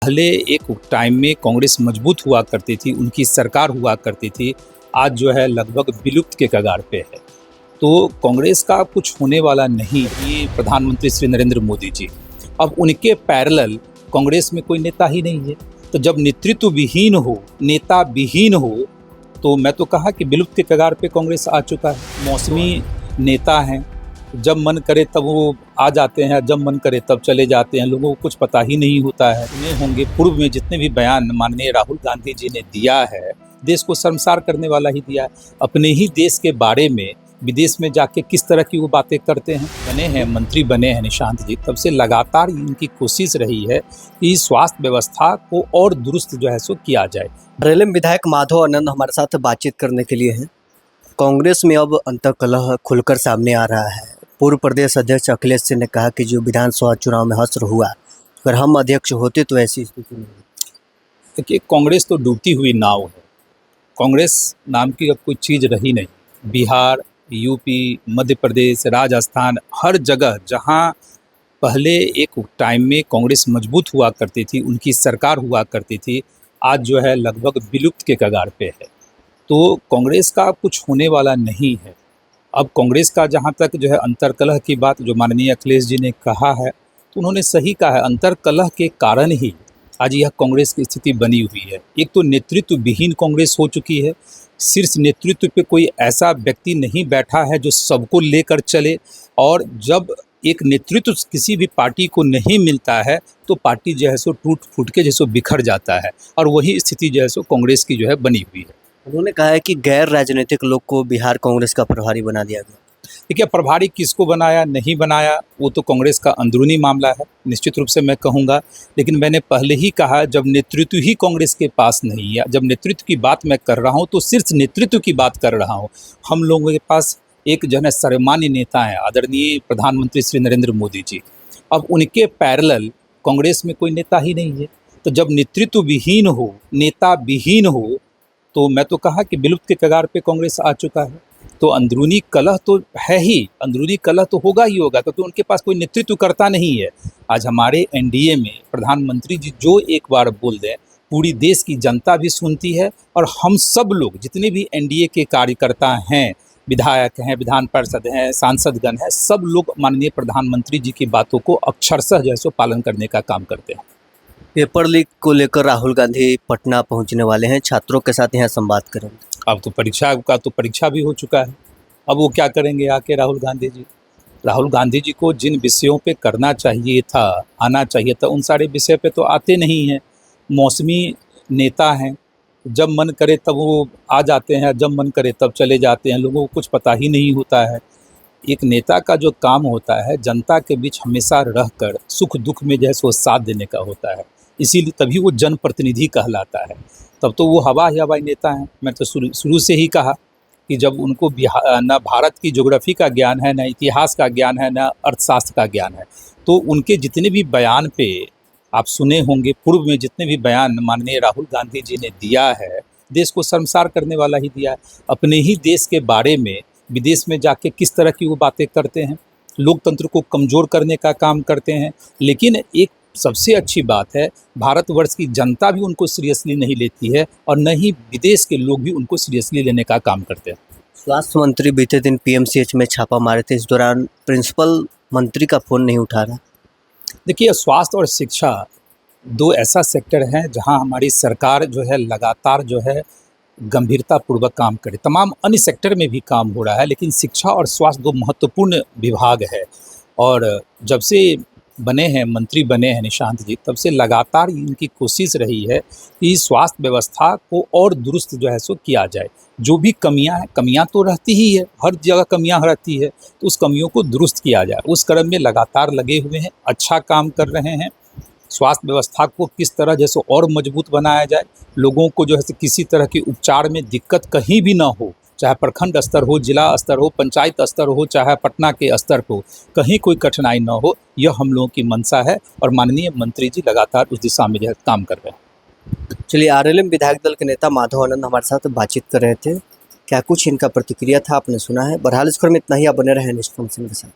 पहले एक टाइम में कांग्रेस मजबूत हुआ करती थी, उनकी सरकार हुआ करती थी। आज जो है लगभग विलुप्त के कगार पे है। तो कांग्रेस का कुछ होने वाला नहीं। ये प्रधानमंत्री श्री नरेंद्र मोदी जी, अब उनके पैरेलल कांग्रेस में कोई नेता ही नहीं है। तो जब नेतृत्व विहीन हो, नेता विहीन हो, तो मैं तो कहा कि विलुप्त के कगार पे कांग्रेस आ चुका है। मौसमी नेता हैं, जब मन करे तब वो आ जाते हैं, जब मन करे तब चले जाते हैं। लोगों को कुछ पता ही नहीं होता है। सुने होंगे पूर्व में जितने भी बयान माननीय राहुल गांधी जी ने दिया है, देश को शर्मसार करने वाला ही दिया है। अपने ही देश के बारे में विदेश में जाके किस तरह की वो बातें करते हैं। बने हैं मंत्री, बने हैं निशांत जी, तब से लगातार इनकी कोशिश रही है कि स्वास्थ्य व्यवस्था को और दुरुस्त जो है सो किया जाए। रेलम विधायक माधव आनंद हमारे साथ बातचीत करने के लिए हैं। कांग्रेस में अब अंतर्कलह खुलकर सामने आ रहा है। पूर्व प्रदेश अध्यक्ष अखिलेश सिंह ने कहा कि जो विधानसभा चुनाव में हश्र हुआ, अगर हम अध्यक्ष होते तो ऐसी स्थिति नहीं होती। देखिए, कांग्रेस तो डूबती हुई नाव है। कांग्रेस नाम की अब कोई चीज़ रही नहीं। बिहार, यूपी, मध्य प्रदेश, राजस्थान, हर जगह जहां पहले एक टाइम में कांग्रेस मजबूत हुआ करती थी, उनकी सरकार हुआ करती थी, आज जो है लगभग विलुप्त के कगार पे है। तो कांग्रेस का कुछ होने वाला नहीं है। अब कांग्रेस का जहां तक जो है अंतर्कलह की बात जो माननीय अखिलेश जी ने कहा है, तो उन्होंने सही कहा है। अंतर्कलह के कारण ही आज यह कांग्रेस की स्थिति बनी हुई है। एक तो नेतृत्व विहीन कांग्रेस हो चुकी है। शीर्ष नेतृत्व पे कोई ऐसा व्यक्ति नहीं बैठा है जो सबको लेकर चले, और जब एक नेतृत्व किसी भी पार्टी को नहीं मिलता है तो पार्टी जो है सो टूट फूट के जैसो बिखर जाता है, और वही स्थिति जो है सो कांग्रेस की जो है बनी हुई है। उन्होंने कहा है कि गैर राजनीतिक लोग को बिहार कांग्रेस का प्रभारी बना दिया गया। देखिए, प्रभारी किसको बनाया नहीं बनाया वो तो कांग्रेस का अंदरूनी मामला है, निश्चित रूप से मैं कहूँगा। लेकिन मैंने पहले ही कहा, जब नेतृत्व ही कांग्रेस के पास नहीं है, जब नेतृत्व की बात मैं कर रहा हूँ तो शीर्ष नेतृत्व की बात कर रहा हूँ। हम लोगों के पास एक जो है सर्वमान्य नेता हैं, आदरणीय प्रधानमंत्री श्री नरेंद्र मोदी जी। अब उनके पैरेलल कांग्रेस में कोई नेता ही नहीं है। तो जब नेतृत्व विहीन हो, नेता विहीन हो, तो मैं तो कहा कि विलुप्त के कगार पे कांग्रेस आ चुका है। तो अंदरूनी कलह तो है ही, अंदरूनी कलह तो होगा ही होगा, क्योंकि उनके पास कोई नेतृत्व करता नहीं है। आज हमारे एनडीए में प्रधानमंत्री जी जो एक बार बोल दें, पूरी देश की जनता भी सुनती है, और हम सब लोग जितने भी एनडीए के कार्यकर्ता हैं, विधायक हैं, विधान पार्षद हैं, सांसदगण हैं, सब लोग माननीय प्रधानमंत्री जी की बातों को अक्षरशः जो है सो पालन करने का काम करते हैं। पेपर लीक को लेकर राहुल गांधी पटना पहुंचने वाले हैं, छात्रों के साथ यहाँ संवाद करेंगे। अब तो परीक्षा भी हो चुका है। अब वो क्या करेंगे आके राहुल गांधी जी? राहुल गांधी जी को जिन विषयों पे करना चाहिए था, आना चाहिए था, उन सारे विषय पे तो आते नहीं हैं। मौसमी नेता हैं, जब मन करे तब वो आ जाते हैं, जब मन करे तब चले जाते हैं। लोगों को कुछ पता ही नहीं होता है। एक नेता का जो काम होता है, जनता के बीच हमेशा रहकर सुख दुख में जो है सो साथ देने का होता है। इसीलिए तभी वो जनप्रतिनिधि कहलाता है। तब तो वो हवाई नेता हैं। मैं तो शुरू से ही कहा कि जब उनको न भारत की ज्योग्राफी का ज्ञान है, न इतिहास का ज्ञान है, न अर्थशास्त्र का ज्ञान है, तो उनके जितने भी बयान पे आप सुने होंगे, पूर्व में जितने भी बयान माननीय राहुल गांधी जी ने दिया है, देश को शर्मसार करने वाला ही दिया है। अपने ही देश के बारे में विदेश में जाके किस तरह की वो बातें करते हैं, लोकतंत्र को कमज़ोर करने का काम करते हैं। लेकिन एक सबसे अच्छी बात है, भारतवर्ष की जनता भी उनको सीरियसली नहीं लेती है, और न ही विदेश के लोग भी उनको सीरियसली लेने का काम करते हैं। स्वास्थ्य मंत्री बीते दिन पीएमसीएच में छापा मारे थे, इस दौरान प्रिंसिपल मंत्री का फ़ोन नहीं उठा रहा। देखिए, स्वास्थ्य और शिक्षा दो ऐसा सेक्टर हैं जहां हमारी सरकार जो है लगातार जो है गंभीरतापूर्वक काम करे। तमाम अन्य सेक्टर में भी काम हो रहा है, लेकिन शिक्षा और स्वास्थ्य दो महत्वपूर्ण विभाग है। और जब से बने हैं मंत्री, बने हैं निशांत जी, तब से लगातार इनकी कोशिश रही है कि स्वास्थ्य व्यवस्था को और दुरुस्त जो है सो किया जाए। जो भी कमियां हैं, कमियां तो रहती ही है, हर जगह कमियां रहती है, तो उस कमियों को दुरुस्त किया जाए। उस क्रम में लगातार लगे हुए हैं, अच्छा काम कर रहे हैं। स्वास्थ्य व्यवस्था को किस तरह जैसे और मजबूत बनाया जाए, लोगों को जो है किसी तरह के उपचार में दिक्कत कहीं भी ना हो, चाहे प्रखंड स्तर हो, जिला स्तर हो, पंचायत स्तर हो, चाहे पटना के स्तर पर हो, कहीं कोई कठिनाई ना हो, यह हम लोगों की मंशा है, और माननीय मंत्री जी लगातार उस दिशा में जो है काम कर रहे हैं। चलिए, आरएलएम विधायक दल के नेता माधव आनंद हमारे साथ बातचीत कर रहे थे। क्या कुछ इनका प्रतिक्रिया था आपने सुना है। बहरहाल इस क्रम में इतना ही, आप बने रहे निष्ठ के साथ।